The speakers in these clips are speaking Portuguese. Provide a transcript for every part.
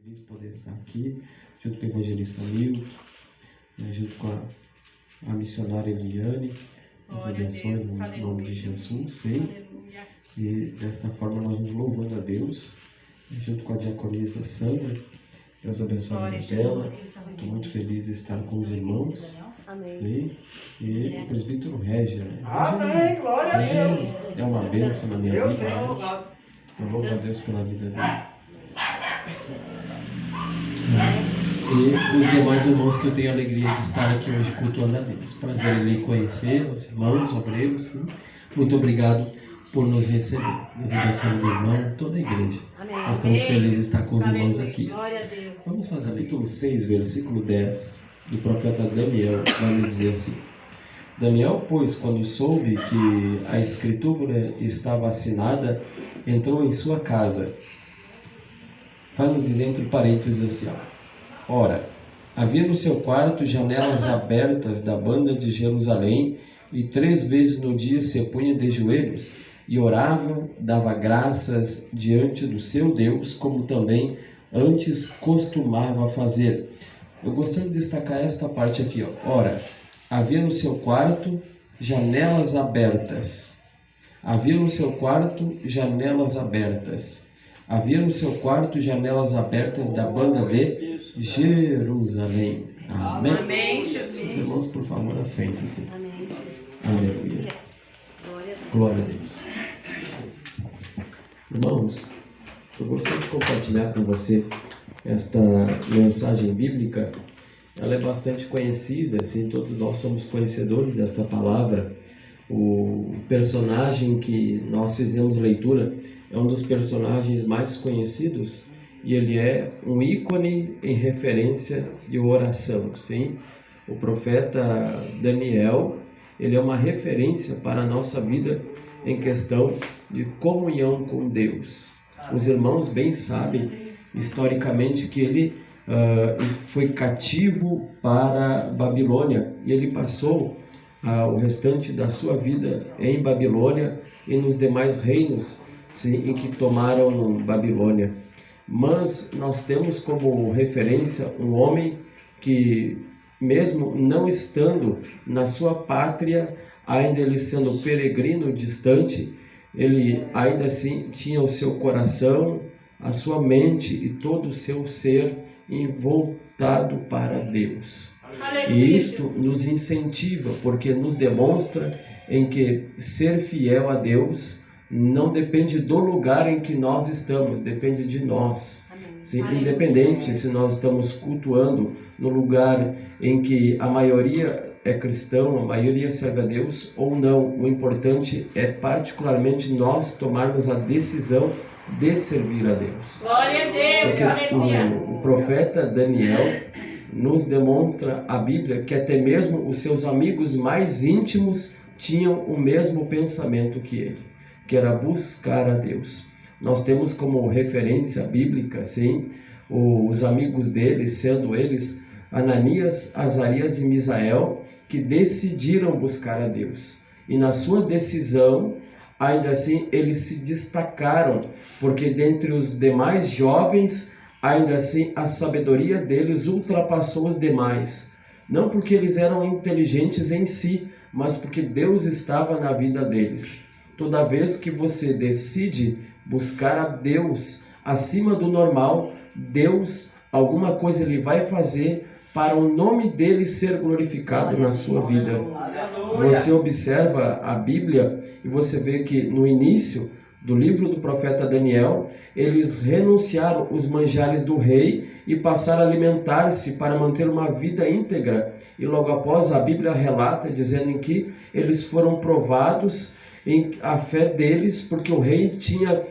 feliz por poder estar aqui, junto com o evangelista Nil, junto com a missionária Eliane. Deus abençoe no nome de Jesus, sim. E desta forma nós nos louvando a Deus, junto com a diaconisa Sandra. Deus abençoe a vida dela. Estou muito feliz de estar com os irmãos. Amém. E o presbítero Régia. Amém, glória a Deus. É uma bênção na minha vida. Eu louvo a Deus pela vida dele. E os demais irmãos que eu tenho a alegria de estar aqui hoje cultuando a Deus. Prazer em lhe conhecer, os irmãos, obreiros. Sim. Muito obrigado por nos receber. Deus abençoe do irmão, toda a igreja. Amém. Nós estamos felizes de estar com os irmãos aqui. Glória a Deus. Vamos fazer a leitura 6, versículo 10 do profeta Daniel. Vai nos dizer assim: Daniel, pois, quando soube que a escritura estava assinada, entrou em sua casa. Vai nos dizer entre parênteses assim, Ora, havia no seu quarto janelas abertas da banda de Jerusalém, e 3 vezes no dia se punha de joelhos e orava, dava graças diante do seu Deus, como também antes costumava fazer. Eu gostaria de destacar esta parte aqui, Ora, havia no seu quarto janelas abertas. Havia no seu quarto janelas abertas. Havia no seu quarto janelas abertas da banda de Jerusalém. Amém. Amém, Jesus. Os irmãos, por favor, assentem-se. Amém, Jesus. Aleluia. Glória a Deus. Irmãos, eu gostaria de compartilhar com você esta mensagem bíblica. Ela é bastante conhecida, assim, todos nós somos conhecedores desta palavra. O personagem que nós fizemos leitura é um dos personagens mais conhecidos e ele é um ícone em referência de oração, sim? O profeta Daniel, ele é uma referência para a nossa vida em questão de comunhão com Deus. Os irmãos bem sabem, historicamente, que ele foi cativo para Babilônia e ele passou o restante da sua vida em Babilônia e nos demais reinos, sim, em que tomaram Babilônia. Mas nós temos como referência um homem que, mesmo não estando na sua pátria, ainda ele sendo peregrino distante, ele ainda assim tinha o seu coração, a sua mente e todo o seu ser voltado para Deus. E isto nos incentiva, porque nos demonstra em que ser fiel a Deus não depende do lugar em que nós estamos, depende de nós. Sim, independente se nós estamos cultuando no lugar em que a maioria é cristão, a maioria serve a Deus ou não, o importante é particularmente nós tomarmos a decisão de servir a Deus. Glória a Deus, porque aleluia. O profeta Daniel nos demonstra a Bíblia que até mesmo os seus amigos mais íntimos tinham o mesmo pensamento que ele, que era buscar a Deus. Nós temos como referência bíblica, sim, os amigos dele, sendo eles Ananias, Azarias e Misael, que decidiram buscar a Deus. E na sua decisão, ainda assim, eles se destacaram, porque dentre os demais jovens, ainda assim, a sabedoria deles ultrapassou os demais. Não porque eles eram inteligentes em si, mas porque Deus estava na vida deles. Toda vez que você decide buscar a Deus acima do normal, Deus, alguma coisa Ele vai fazer para o nome dele ser glorificado na sua vida. Você observa a Bíblia e você vê que no início do livro do profeta Daniel, eles renunciaram os manjares do rei e passaram a alimentar-se para manter uma vida íntegra. E logo após a Bíblia relata, dizendo que eles foram provados em a fé deles, porque o rei tinha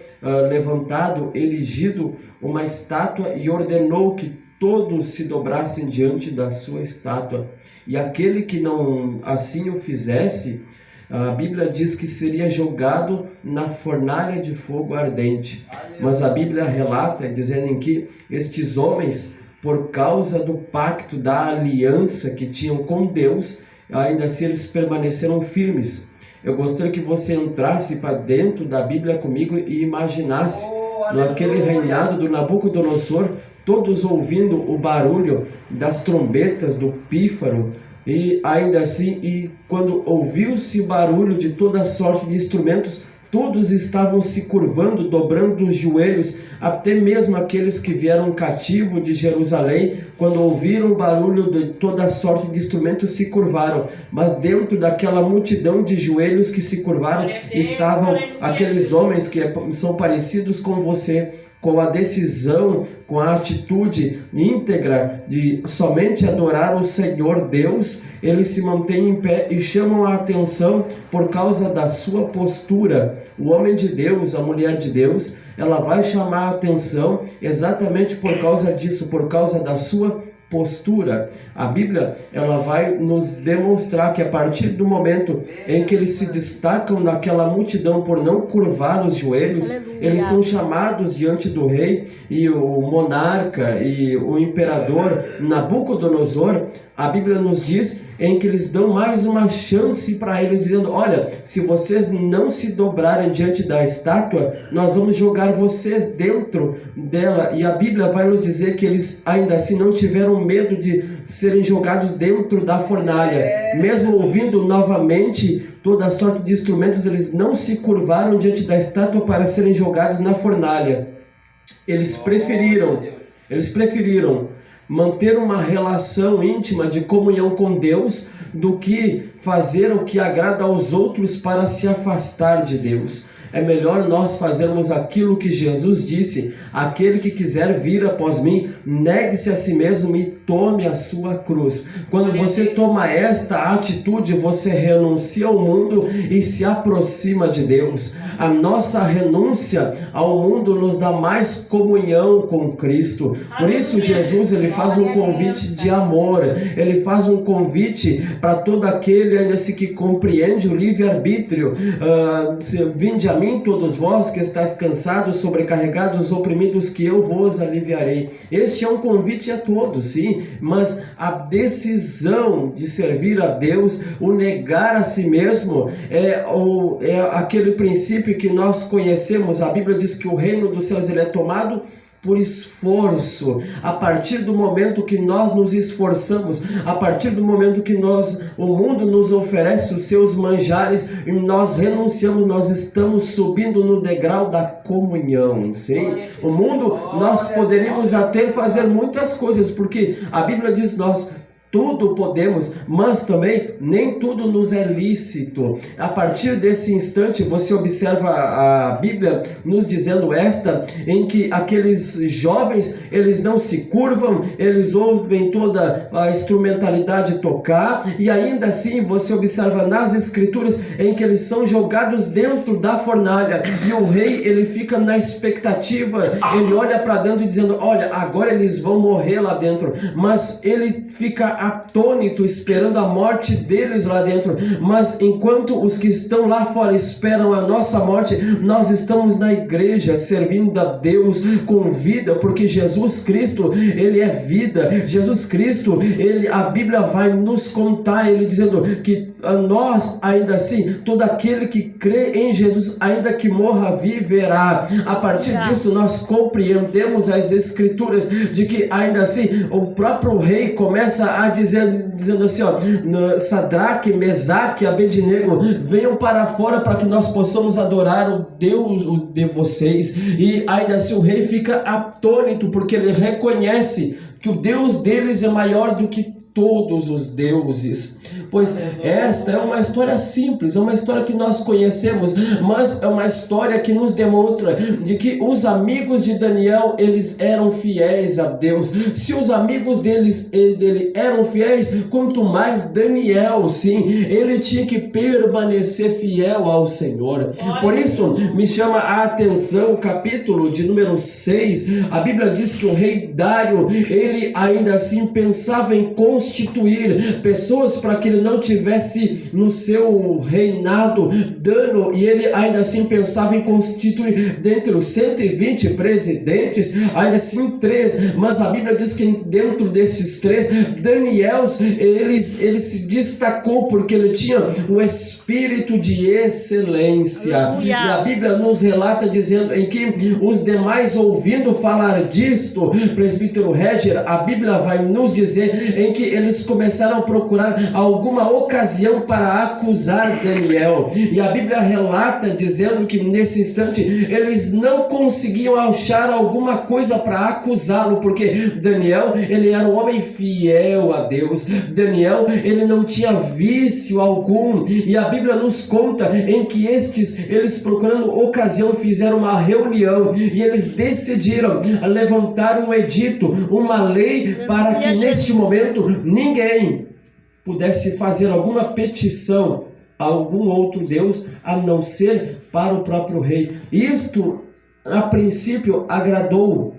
erigido uma estátua e ordenou que todos se dobrassem diante da sua estátua. E aquele que não assim o fizesse, a Bíblia diz que seria jogado na fornalha de fogo ardente. Mas a Bíblia relata, dizendo que estes homens, por causa do pacto, da aliança que tinham com Deus, ainda assim eles permaneceram firmes. Eu gostaria que você entrasse para dentro da Bíblia comigo e imaginasse naquele reinado do Nabucodonosor, todos ouvindo o barulho das trombetas, do pífaro, e ainda assim, e quando ouviu-se o barulho de toda sorte de instrumentos, todos estavam se curvando, dobrando os joelhos, até mesmo aqueles que vieram cativo de Jerusalém, quando ouviram o barulho de toda sorte de instrumentos, se curvaram. Mas dentro daquela multidão de joelhos que se curvaram, estavam aqueles homens que são parecidos com você, com a decisão, com a atitude íntegra de somente adorar o Senhor Deus. Eles se mantêm em pé e chamam a atenção por causa da sua postura. O homem de Deus, a mulher de Deus, ela vai chamar a atenção exatamente por causa disso, por causa da sua postura. A Bíblia, ela vai nos demonstrar que a partir do momento em que eles se destacam naquela multidão por não curvar os joelhos, eles são chamados diante do rei, e o monarca e o imperador Nabucodonosor, a Bíblia nos diz em que eles dão mais uma chance para eles, dizendo: olha, se vocês não se dobrarem diante da estátua, nós vamos jogar vocês dentro dela. E a Bíblia vai nos dizer que eles ainda assim não tiveram medo de serem jogados dentro da fornalha. Mesmo ouvindo novamente toda a sorte de instrumentos, eles não se curvaram diante da estátua para serem jogados na fornalha. Eles preferiram manter uma relação íntima de comunhão com Deus do que fazer o que agrada aos outros para se afastar de Deus. É melhor nós fazermos aquilo que Jesus disse: aquele que quiser vir após mim, negue-se a si mesmo e tome a sua cruz. Quando você toma esta atitude, você renuncia ao mundo e se aproxima de Deus. A nossa renúncia ao mundo nos dá mais comunhão com Cristo. Por isso Jesus, ele faz um convite de amor, ele faz um convite para todo aquele ainda se que compreende o livre-arbítrio. Vinde a mim todos vós que estáis cansados, sobrecarregados, oprimidos, que eu vos aliviarei. Este é um convite a todos, sim, mas a decisão de servir a Deus, o negar a si mesmo, é aquele princípio que nós conhecemos. A Bíblia diz que o reino dos céus ele é tomado por esforço. A partir do momento que nós nos esforçamos, a partir do momento que o mundo nos oferece os seus manjares e nós renunciamos, nós estamos subindo no degrau da comunhão, sim? O mundo, nós poderíamos até fazer muitas coisas, porque a Bíblia diz: nós tudo podemos, mas também nem tudo nos é lícito. A partir desse instante, você observa a Bíblia nos dizendo em que aqueles jovens, eles não se curvam, eles ouvem toda a instrumentalidade tocar, e ainda assim você observa nas Escrituras em que eles são jogados dentro da fornalha, e o rei, ele fica na expectativa, ele olha para dentro dizendo: olha, agora eles vão morrer lá dentro, mas ele fica atônito, esperando a morte deles lá dentro. Mas enquanto os que estão lá fora esperam a nossa morte, nós estamos na igreja servindo a Deus com vida, porque Jesus Cristo, ele é vida. Jesus Cristo, a Bíblia vai nos contar, ele dizendo que nós, ainda assim, todo aquele que crê em Jesus, ainda que morra, viverá. A partir disso, nós compreendemos as Escrituras, de que ainda assim, o próprio rei começa a dizendo assim, ó: Sadraque, Mesaque, Abednego, venham para fora para que nós possamos adorar o Deus de vocês. E ainda assim o rei fica atônito, porque ele reconhece que o Deus deles é maior do que todos os deuses. Pois esta é uma história simples, é uma história que nós conhecemos, mas é uma história que nos demonstra de que os amigos de Daniel, eles eram fiéis a Deus. Se os amigos dele eram fiéis, quanto mais Daniel, sim, ele tinha que permanecer fiel ao Senhor. Por isso, me chama a atenção o capítulo de número 6, a Bíblia diz que o rei Dário, ele ainda assim pensava em constituir pessoas para que que ele não tivesse no seu reinado dano, e ele ainda assim pensava em constituir dentre os 120 presidentes, ainda assim 3, mas a Bíblia diz que dentro desses 3, Daniel, ele se destacou porque ele tinha o espírito de excelência. Aleluia. E a Bíblia nos relata dizendo em que os demais, ouvindo falar disto, presbítero Reger, a Bíblia vai nos dizer em que eles começaram a procurar alguma ocasião para acusar Daniel. E a Bíblia relata dizendo que nesse instante eles não conseguiam achar alguma coisa para acusá-lo, porque Daniel, ele era um homem fiel a Deus. Daniel, ele não tinha vício algum. E a Bíblia nos conta em que eles procurando ocasião, fizeram uma reunião e eles decidiram levantar um edito, uma lei, para que neste momento ninguém pudesse fazer alguma petição a algum outro Deus a não ser para o próprio rei. Isto, a princípio, agradou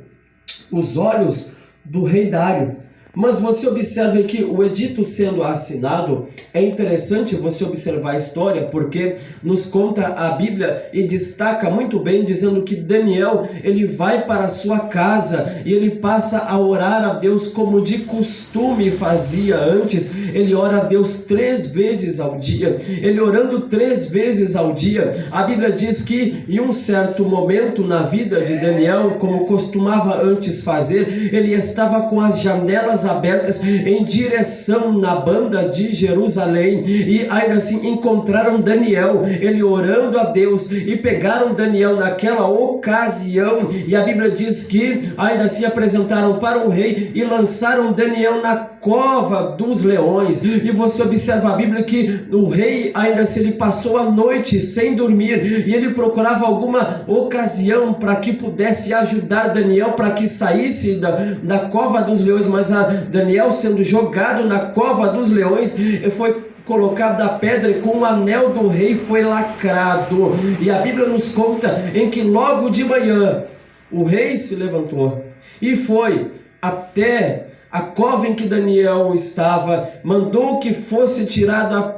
os olhos do rei Dário. Mas você observa que o edito sendo assinado, é interessante você observar a história, porque nos conta a Bíblia e destaca muito bem, dizendo que Daniel, ele vai para a sua casa e ele passa a orar a Deus como de costume fazia antes. Ele ora a Deus 3 vezes ao dia. Ele orando 3 vezes ao dia, a Bíblia diz que em um certo momento na vida de Daniel, como costumava antes fazer, ele estava com as janelas abertas em direção na banda de Jerusalém, e ainda assim encontraram Daniel, ele orando a Deus, e pegaram Daniel naquela ocasião, e a Bíblia diz que ainda assim apresentaram para o rei e lançaram Daniel na cova dos leões. E você observa a Bíblia que o rei ainda assim ele passou a noite sem dormir, e ele procurava alguma ocasião para que pudesse ajudar Daniel para que saísse da cova dos leões, mas Daniel, sendo jogado na cova dos leões, foi colocado a pedra e com o anel do rei foi lacrado. E a Bíblia nos conta em que logo de manhã o rei se levantou e foi até a cova em que Daniel estava, mandou que fosse tirada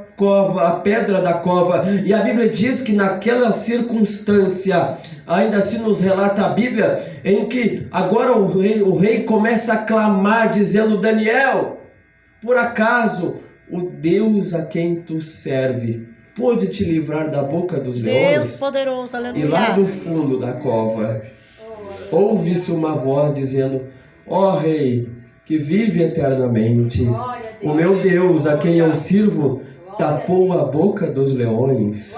a pedra da cova, e a Bíblia diz que naquela circunstância, ainda assim nos relata a Bíblia, em que agora o rei começa a clamar, dizendo: Daniel, por acaso o Deus a quem tu serve pôde te livrar da boca dos leões? Deus poderoso, aleluia. E lá do fundo da cova ouve-se uma voz dizendo: ó rei, que vive eternamente, o meu Deus a quem eu sirvo tapou a boca dos leões.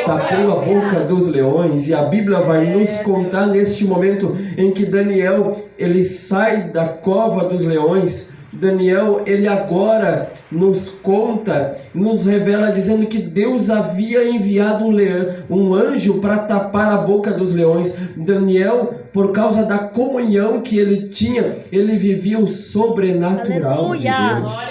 Tapou a boca dos leões. E a Bíblia vai nos contar neste momento em que Daniel, ele sai da cova dos leões. Daniel, ele agora nos conta, nos revela dizendo que Deus havia enviado um anjo para tapar a boca dos leões. Daniel, por causa da comunhão que ele tinha, ele vivia o sobrenatural de Deus.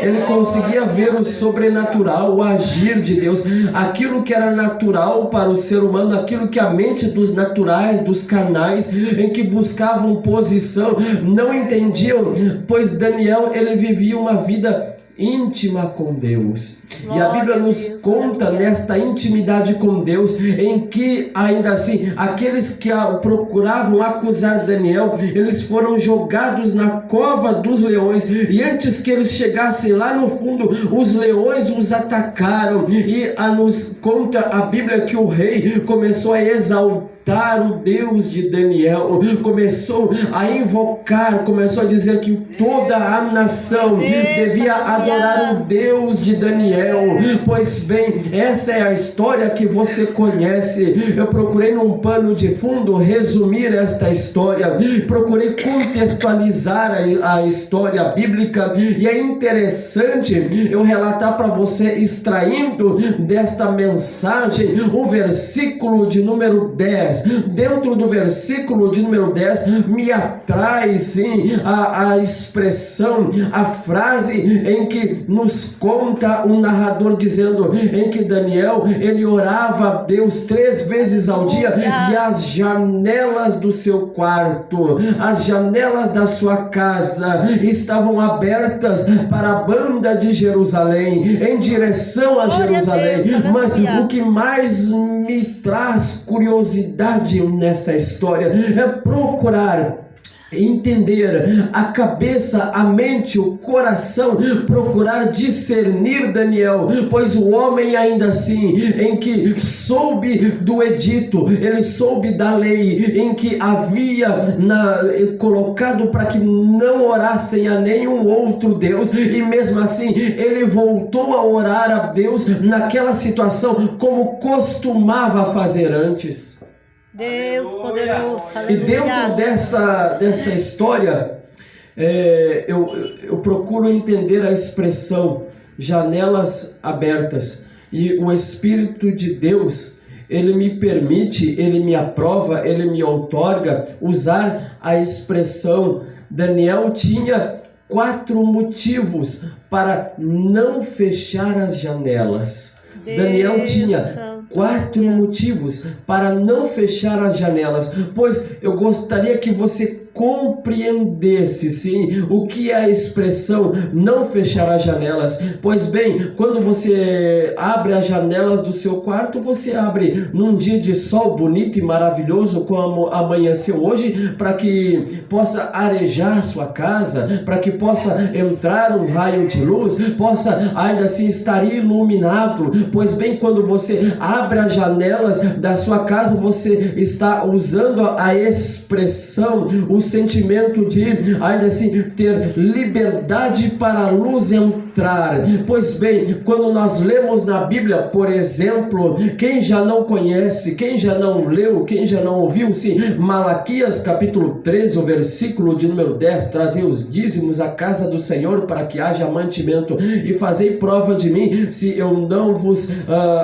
Ele conseguia ver o sobrenatural, o agir de Deus, aquilo que era natural para o ser humano, aquilo que a mente dos naturais, dos carnais, em que buscavam posição, não entendiam, pois Daniel, ele vivia uma vida íntima com Deus. E a Bíblia nos conta nesta intimidade com Deus, em que ainda assim aqueles que procuravam acusar Daniel, eles foram jogados na cova dos leões, e antes que eles chegassem lá no fundo, os leões os atacaram. E nos conta a Bíblia que o rei começou a exaltar o Deus de Daniel, começou a invocar, começou a dizer que toda a nação devia adorar o Deus de Daniel. Pois bem, essa é a história que você conhece. Eu procurei num pano de fundo resumir esta história, procurei contextualizar a história bíblica, e é interessante eu relatar para você, extraindo desta mensagem o versículo de número 10. 10. Dentro do versículo de número 10, me atrai, sim, a expressão, a frase em que nos conta o narrador dizendo, em que Daniel, ele orava a Deus 3 vezes ao dia, e as janelas do seu quarto, as janelas da sua casa estavam abertas para a banda de Jerusalém, em direção a Jerusalém. Mas o que mais me traz curiosidade nessa história é procurar entender a cabeça, a mente, o coração, procurar discernir Daniel, pois o homem ainda assim, em que soube do edito, ele soube da lei, em que havia colocado para que não orassem a nenhum outro Deus, e mesmo assim ele voltou a orar a Deus naquela situação como costumava fazer antes. Deus poderoso, aleluia. E dentro dessa história, eu procuro entender a expressão janelas abertas, e o Espírito de Deus, ele me permite, ele me aprova, ele me outorga usar a expressão. Daniel tinha 4 motivos para não fechar as janelas. Daniel tinha 4 motivos para não fechar as janelas, pois eu gostaria que você compreendesse, sim, o que é a expressão não fechar as janelas. Pois bem, quando você abre as janelas do seu quarto, você abre num dia de sol bonito e maravilhoso, como amanheceu hoje, para que possa arejar sua casa, para que possa entrar um raio de luz, possa ainda assim estar iluminado. Pois bem, quando você abre as janelas da sua casa, você está usando a expressão, o sentimento de ainda assim ter liberdade para a luz entrar. Pois bem, quando nós lemos na Bíblia, por exemplo, quem já não conhece, quem já não leu, quem já não ouviu, sim, Malaquias capítulo 13, o versículo de número 10, trazei os dízimos à casa do Senhor para que haja mantimento, e fazei prova de mim se eu não vos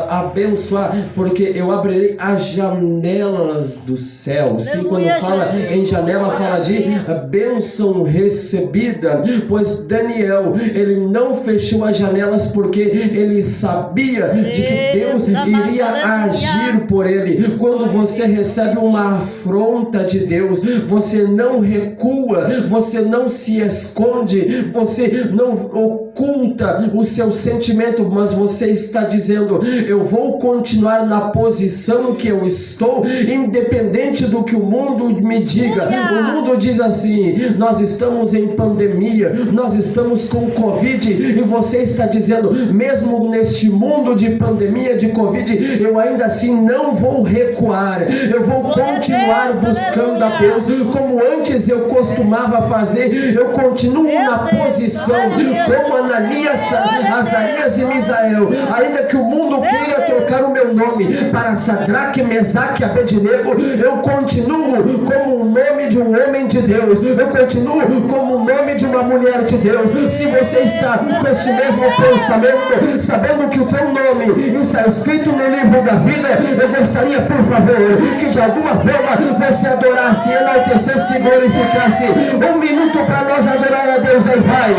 abençoar, porque eu abrirei as janelas do céu. Sim, quando fala em janela, fala de bênção recebida. Pois Daniel, ele não fechou as janelas porque ele sabia de que Deus iria agir por ele. Quando você recebe uma afronta de Deus, você não recua, você não se esconde, você não oculta o seu sentimento, mas você está dizendo, eu vou continuar na posição que eu estou, independente do que o mundo me diga. O mundo diz assim, nós estamos em pandemia, nós estamos com Covid, e você está dizendo, mesmo neste mundo de pandemia, de Covid, eu ainda assim não vou recuar, eu vou continuar buscando a Deus, como antes eu costumava fazer. Eu continuo na posição, como Ananias, Azarias e Misael, ainda que o mundo queira trocar o meu nome para Sadraque, Mesaque e Abednego, eu continuo como o nome de um homem de Deus, eu continuo como o nome de uma mulher de Deus. Se você está com este mesmo pensamento, sabendo que o teu nome está escrito no livro da vida, eu gostaria, por favor, que de alguma forma você adorasse, enaltecesse e glorificasse. 1 minuto para nós adorar a Deus. Aí vai,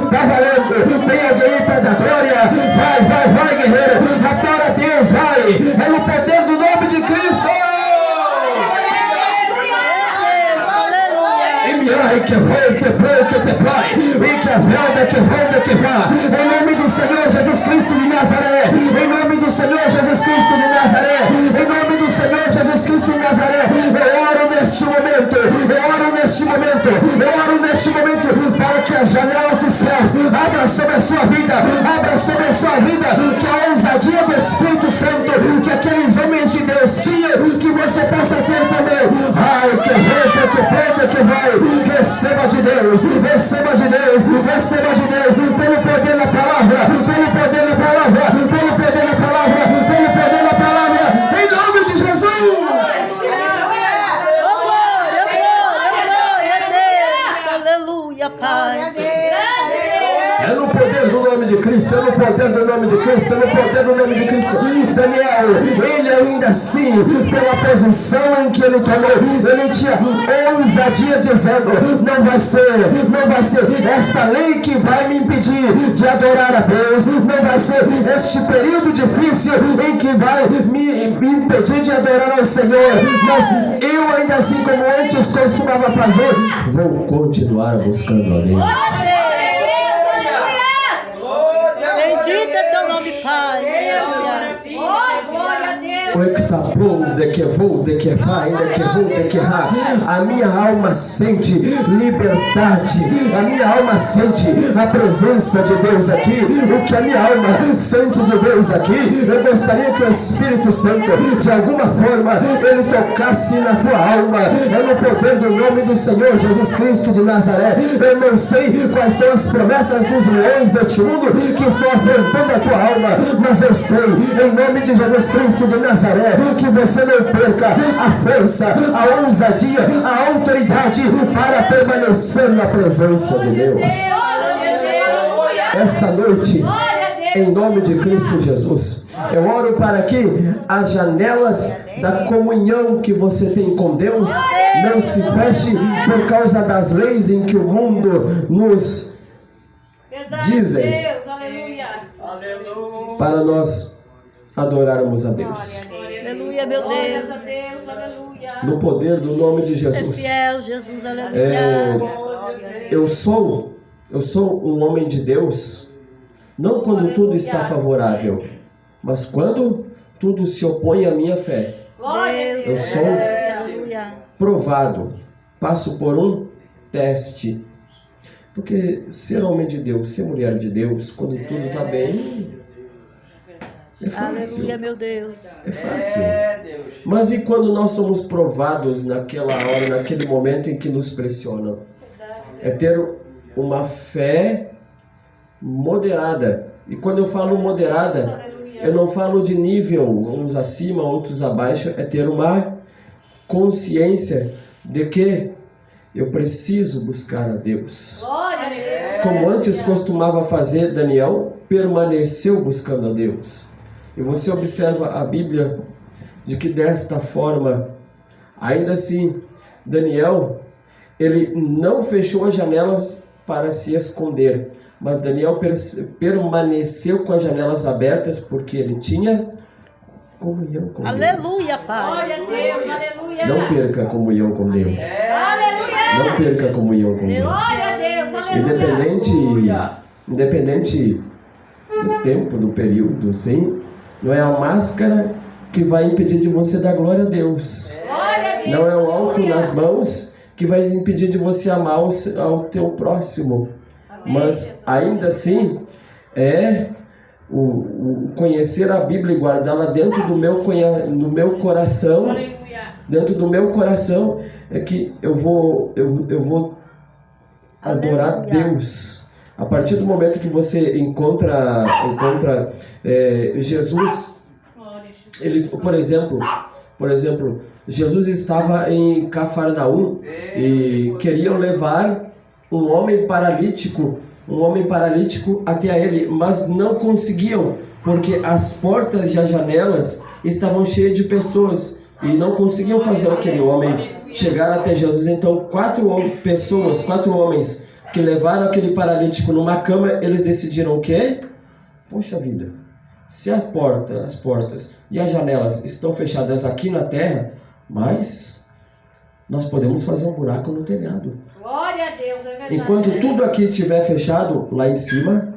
tá valendo. Tem alguém para dar glória? Vai, guerreiro, adora a Deus, vai, é no poder do nome de Cristo. Em nome do Senhor Jesus Cristo de Nazaré, em nome do Senhor Jesus Cristo de Nazaré, em nome do Senhor Jesus Cristo de Nazaré, eu oro neste momento, para que as janelas dos céus abram sobre a sua vida, que a ousadia do Espírito Santo, que aqueles homens de Deus tinham, que você possa ter também. Ai, que venta, que planta, que vai. Receba de Deus, pelo poder da palavra, em nome de Jesus. Aleluia, Pai. É no poder do nome de Cristo, é no poder do nome de Cristo, é no poder do nome de Cristo. Daniel, ele ainda assim, pela posição em que ele tomou, ele tinha ousadia dizendo: não vai ser esta lei que vai me impedir de adorar a Deus, não vai ser este período difícil em que vai me impedir de adorar ao Senhor, mas eu ainda assim, como antes costumava fazer, vou continuar buscando a Deus. Bendito é teu nome, Pai. A minha alma sente liberdade, a minha alma sente a presença de Deus aqui. O que a minha alma sente de Deus aqui, eu gostaria que o Espírito Santo, de alguma forma, ele tocasse na tua alma. É no poder do nome do Senhor Jesus Cristo de Nazaré. Eu não sei quais são as promessas dos leões deste mundo que estão afrontando a tua alma, mas eu sei, em nome de Jesus Cristo de Nazaré, que você não perca a força, a ousadia, a autoridade para permanecer na presença de Deus. Esta noite, em nome de Cristo Jesus, eu oro para que as janelas da comunhão que você tem com Deus não se feche por causa das leis em que o mundo nos dizem, para nós adorarmos a Deus. Aleluia, meu Deus. No poder do nome de É Jesus. fiel, Jesus, aleluia. Eu sou um homem de Deus, não quando tudo está favorável, mas quando tudo se opõe à minha fé. Deus, Eu sou aleluia. provado, passo por um teste. Porque ser homem de Deus, ser mulher de Deus, quando tudo está bem, é fácil. Aleluia, meu Deus. É fácil. Mas e quando nós somos provados naquela hora, naquele momento em que nos pressionam? É ter uma fé moderada. E quando eu falo moderada, eu não falo de nível, uns acima, outros abaixo. É ter uma consciência de que eu preciso buscar a Deus. Como antes costumava fazer Daniel, permaneceu buscando a Deus. E você observa a Bíblia de que desta forma, ainda assim, Daniel, ele não fechou as janelas para se esconder, mas Daniel permaneceu com as janelas abertas porque ele tinha comunhão com Deus. Aleluia, Pai. Glória a Deus, aleluia. Não perca a comunhão com Deus. Aleluia. Não perca a comunhão com Deus. Glória a Deus, aleluia. Independente do tempo, do período, sim, não é a máscara que vai impedir de você dar glória a Deus. Glória a Deus. Não é o álcool nas mãos que vai impedir de você amar ao teu próximo. Mas ainda assim é o conhecer a Bíblia e guardá-la dentro do meu coração. Dentro do meu coração é que eu vou adorar Deus. A partir do momento que você encontra Jesus, ele, por exemplo, Jesus estava em Cafarnaum e queriam levar um homem paralítico até ele, mas não conseguiam, porque as portas e as janelas estavam cheias de pessoas e não conseguiam fazer aquele homem chegar até Jesus. Então, quatro homens que levaram aquele paralítico numa cama, eles decidiram o quê? Poxa vida, se as portas e as janelas estão fechadas aqui na terra, mas nós podemos fazer um buraco no telhado. Glória a Deus, é verdade. Enquanto tudo aqui estiver fechado, lá em cima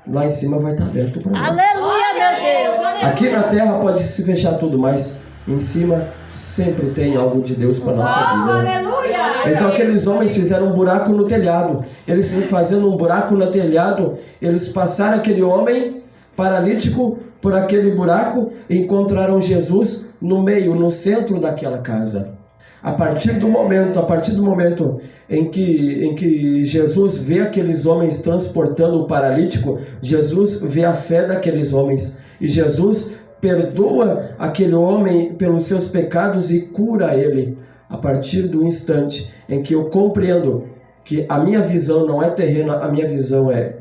vai estar aberto para nós. Aleluia, meu Deus. Aqui na terra pode se fechar tudo, mas em cima sempre tem algo de Deus para nossa vida. Aleluia. Então aqueles homens fizeram um buraco no telhado. Eles fazendo um buraco no telhado, eles passaram aquele homem paralítico por aquele buraco e encontraram Jesus no meio, no centro daquela casa. A partir do momento em que Jesus vê aqueles homens transportando o paralítico, Jesus vê a fé daqueles homens e Jesus perdoa aquele homem pelos seus pecados e cura ele. A partir do instante em que eu compreendo que a minha visão não é terrena, a minha visão é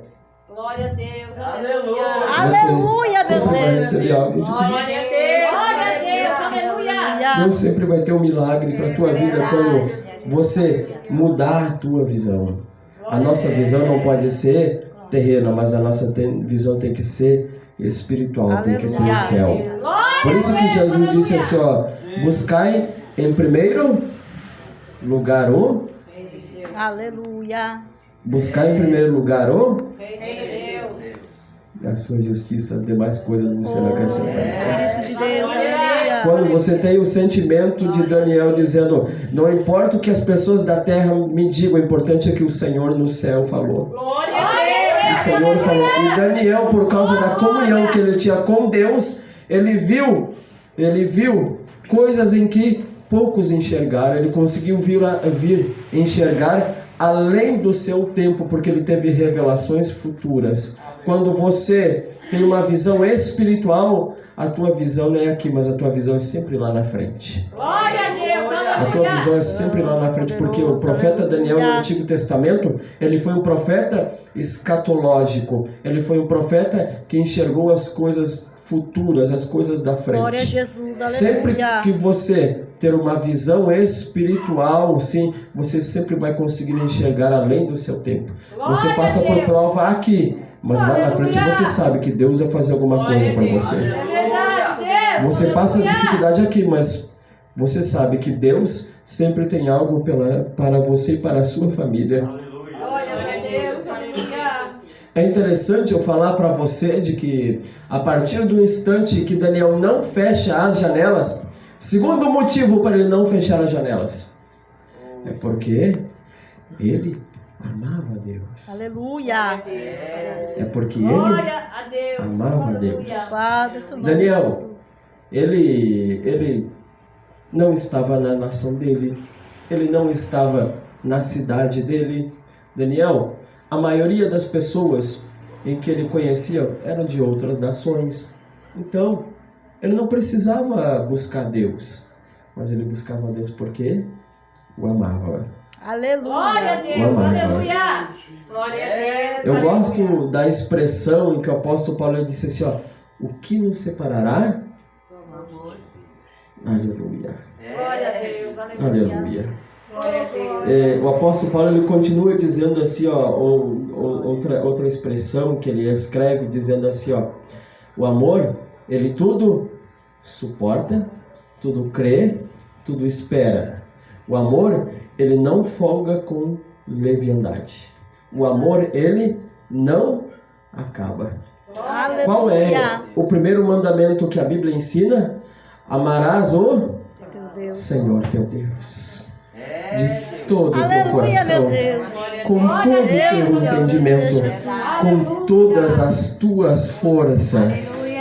Glória a Deus. Aleluia. Aleluia, Você meu sempre vai Deus. receber algo de Glória a Deus. Deus. Glória a Deus. Aleluia. Deus sempre vai ter um milagre para a tua vida quando você mudar a tua visão. A nossa visão não pode ser terrena, mas a nossa visão tem que ser espiritual, tem que ser o céu. Por isso que Jesus disse assim, ó, buscai em primeiro lugar o... Aleluia. Buscai em primeiro lugar o... Deus. a sua justiça, as demais coisas vos serão acrescentadas. Espírito de Deus, aleluia. Quando você tem o sentimento de Daniel dizendo, não importa o que as pessoas da terra me digam, o importante é que o Senhor no céu falou. Glória a Deus. O Senhor falou. E Daniel, por causa da comunhão que ele tinha com Deus, ele viu coisas em que poucos enxergaram. Ele conseguiu vir enxergar além do seu tempo, porque ele teve revelações futuras. Quando você tem uma visão espiritual, a tua visão não é aqui, mas a tua visão é sempre lá na frente. Glória a Deus. A tua visão é sempre lá na frente, porque o profeta Daniel no Antigo Testamento, ele foi um profeta escatológico. Ele foi um profeta que enxergou as coisas futuras, as coisas da frente. Glória a Jesus, aleluia. Sempre que você ter uma visão espiritual, sim, você sempre vai conseguir enxergar além do seu tempo. Você passa por prova aqui, mas lá na frente você sabe que Deus vai fazer alguma coisa para você. É verdade, Deus. Você passa dificuldade aqui, mas você sabe que Deus sempre tem algo para você e para a sua família. Glória a Deus. Aleluia. É interessante eu falar para você de que a partir do instante que Daniel não fecha as janelas, segundo motivo para ele não fechar as janelas, é porque ele amava a Deus. Aleluia. É porque ele Glória a Deus. amava a Deus. Padre, tu não Daniel, Jesus. ele não estava na nação dele, ele não estava na cidade dele. Daniel, a maioria das pessoas em que ele conhecia eram de outras nações. Então, ele não precisava buscar Deus, mas ele buscava Deus porque o amava. Glória a Aleluia. Deus. Vamos lá, Aleluia. Glória a Deus. Eu gosto da expressão em que o apóstolo Paulo disse assim, ó, o que nos separará? Aleluia. Glória a Deus. Aleluia. Aleluia. Glória a Deus. O apóstolo Paulo ele continua dizendo assim, ó, outra expressão que ele escreve dizendo assim, ó, o amor, ele tudo suporta, tudo crê, tudo espera. O amor, ele não folga com leviandade. O amor, ele não acaba. Aleluia. Qual é o primeiro mandamento que a Bíblia ensina? Amarás o Teu Deus. Senhor teu Deus de todo o teu Aleluia, coração, meu Deus. com todo o teu entendimento, com todas as tuas forças.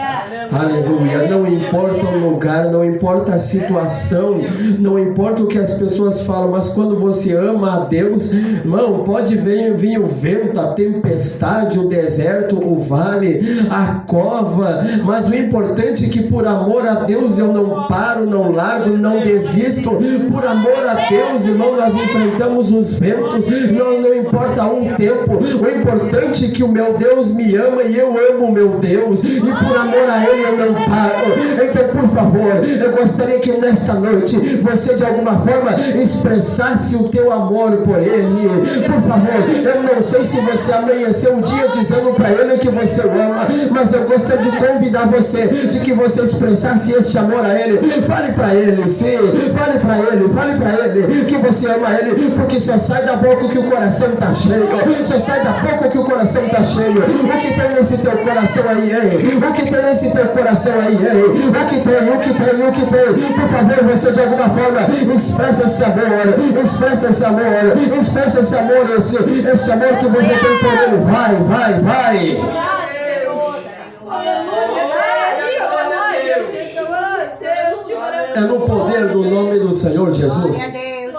Aleluia. Não importa o lugar, não importa a situação, não importa o que as pessoas falam, mas quando você ama a Deus, irmão, pode vir o vento, a tempestade, o deserto, o vale, a cova, mas o importante é que por amor a Deus eu não paro, não largo, não desisto. Por amor a Deus, irmão, nós enfrentamos os ventos, não importa o tempo, o importante é que o meu Deus me ama e eu amo o meu Deus, e por amor a Ele eu não paro. Então, por favor, eu gostaria que nesta noite você de alguma forma expressasse o teu amor por Ele. Por favor, eu não sei se você amanheceu um dia dizendo para Ele que você o ama, mas eu gostaria de convidar você, de que você expressasse este amor a Ele. Fale para Ele, sim, fale para Ele que você ama Ele, porque só sai da boca que o coração está cheio, só sai da boca que o coração está cheio. O que tem nesse teu coração aí, hein? O que tem nesse teu coração aí, hein? O que tem? Por favor, você de alguma forma expressa esse amor, este amor que você tem por Ele. Vai. É no poder do nome do Senhor Jesus.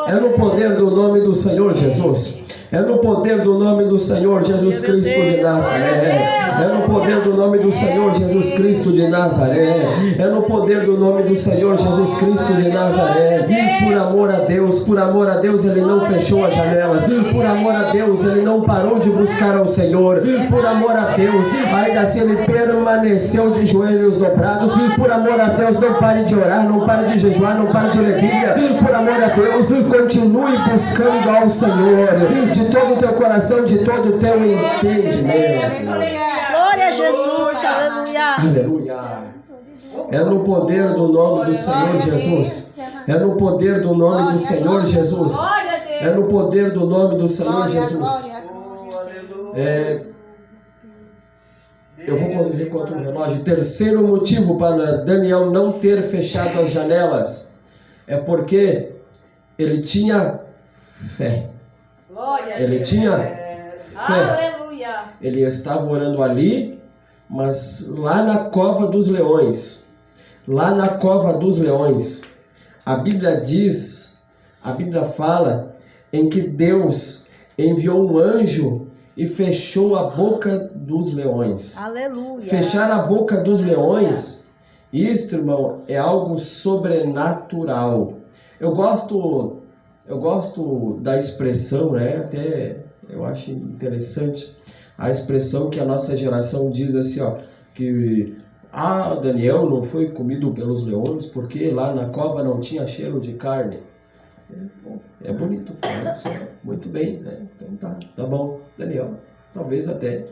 É no poder do nome do Senhor Jesus. É no poder do nome do Senhor Jesus Cristo de Nazaré. É no poder do nome do Senhor Jesus Cristo de Nazaré. É no poder do nome do Senhor Jesus Cristo de Nazaré. Por amor a Deus, Ele não fechou as janelas. Por amor a Deus, Ele não parou de buscar ao Senhor. Por amor a Deus, ainda assim Ele permaneceu de joelhos dobrados. Por amor a Deus, não pare de orar, não pare de jejuar, não pare de ler Bíblia. Por amor a Deus, continue buscando ao Senhor de todo o teu coração, de todo o teu entendimento. Glória a Jesus, aleluia. Aleluia. É no poder do nome do Senhor Jesus. É no poder do nome do Senhor Jesus. É no poder do nome do Senhor Jesus. Eu vou correr contra o relógio. Terceiro motivo para Daniel não ter fechado as janelas é porque ele tinha fé. Ele tinha fé. Ele estava orando ali, mas lá na cova dos leões. Lá na cova dos leões. A Bíblia diz, a Bíblia fala em que Deus enviou um anjo e fechou a boca dos leões. Aleluia. Fechar a boca dos leões, isto, irmão, é algo sobrenatural. Eu gosto da expressão, né? Até eu acho interessante a expressão que a nossa geração diz assim, ó, que Daniel não foi comido pelos leões porque lá na cova não tinha cheiro de carne. É bonito falar isso, né? Muito bem, né? Então tá bom, Daniel, talvez até,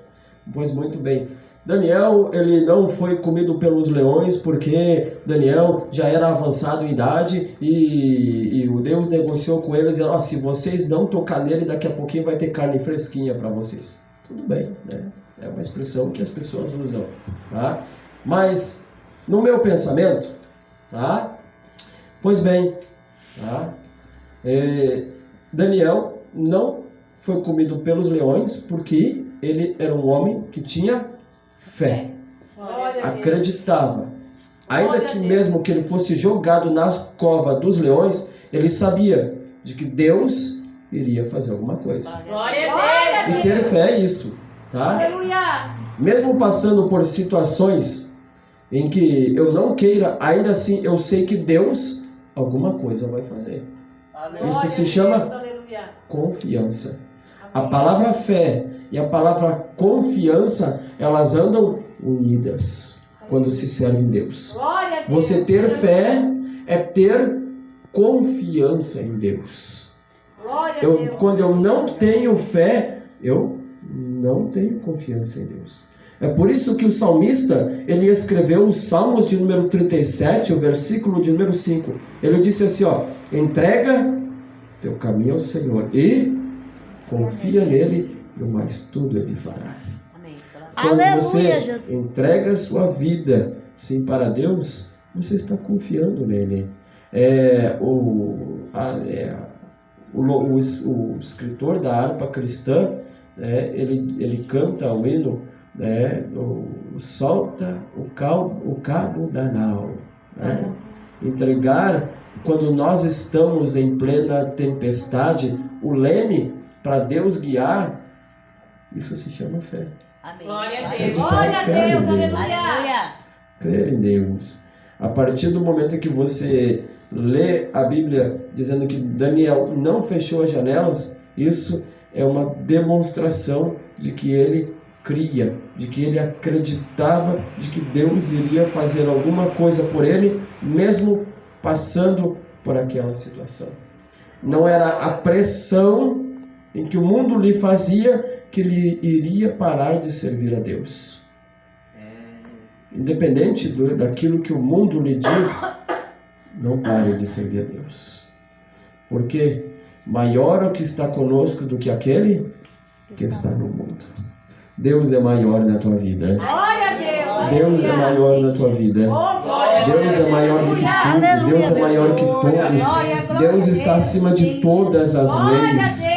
pois muito bem. Daniel, ele não foi comido pelos leões porque Daniel já era avançado em idade e o Deus negociou com eles, dizendo, se vocês não tocar nele, daqui a pouquinho vai ter carne fresquinha para vocês. Tudo bem, né? É uma expressão que as pessoas usam, tá? Mas, no meu pensamento, tá? Pois bem, tá? Daniel não foi comido pelos leões porque ele era um homem que tinha fé, acreditava. Ainda que mesmo que ele fosse jogado na cova dos leões, ele sabia de que Deus iria fazer alguma coisa. E ter fé é isso, tá? Mesmo passando por situações em que eu não queira, ainda assim eu sei que Deus alguma coisa vai fazer. Isso se chama confiança. A palavra fé e a palavra confiança, elas andam unidas quando se serve em Deus. Você ter fé é ter confiança em Deus. Quando eu não tenho fé, eu não tenho confiança em Deus. É por isso que o salmista, ele escreveu os Salmos de número 37, o versículo de número 5. Ele disse assim, entrega teu caminho ao Senhor e confia nele, e o mais tudo ele fará. Quando você entrega a sua vida sim para Deus, você está confiando nele. O escritor da harpa cristã, ele canta o hino, solta o cabo da nau. Entregar, quando nós estamos em plena tempestade, o leme para Deus guiar, isso se chama fé. Glória a Deus, glória a Deus, aleluia. Crer em Deus. A partir do momento em que você lê a Bíblia dizendo que Daniel não fechou as janelas, isso é uma demonstração de que ele cria, de que ele acreditava de que Deus iria fazer alguma coisa por ele, mesmo passando por aquela situação. Não era a pressão em que o mundo lhe fazia que ele iria parar de servir a Deus. Independente daquilo que o mundo lhe diz, não pare de servir a Deus. Porque maior é o que está conosco do que aquele que está no mundo. Deus é maior na tua vida. Deus é maior na tua vida. Deus é maior do que tudo. Deus é maior que todos. Deus está acima de todas as leis.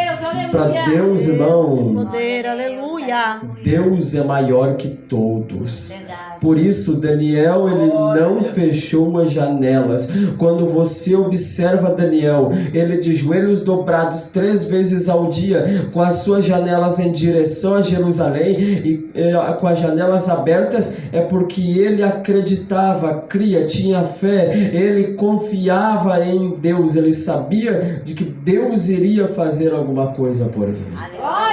Para Deus, irmão, Poder, aleluia. Deus é maior que todos. Verdade. Por isso, Daniel, ele não fechou as janelas. Quando você observa Daniel, ele de joelhos dobrados 3 vezes ao dia, com as suas janelas em direção a Jerusalém e com as janelas abertas, é porque ele acreditava, cria, tinha fé, ele confiava em Deus, ele sabia de que Deus iria fazer alguma coisa por ele. Aleluia.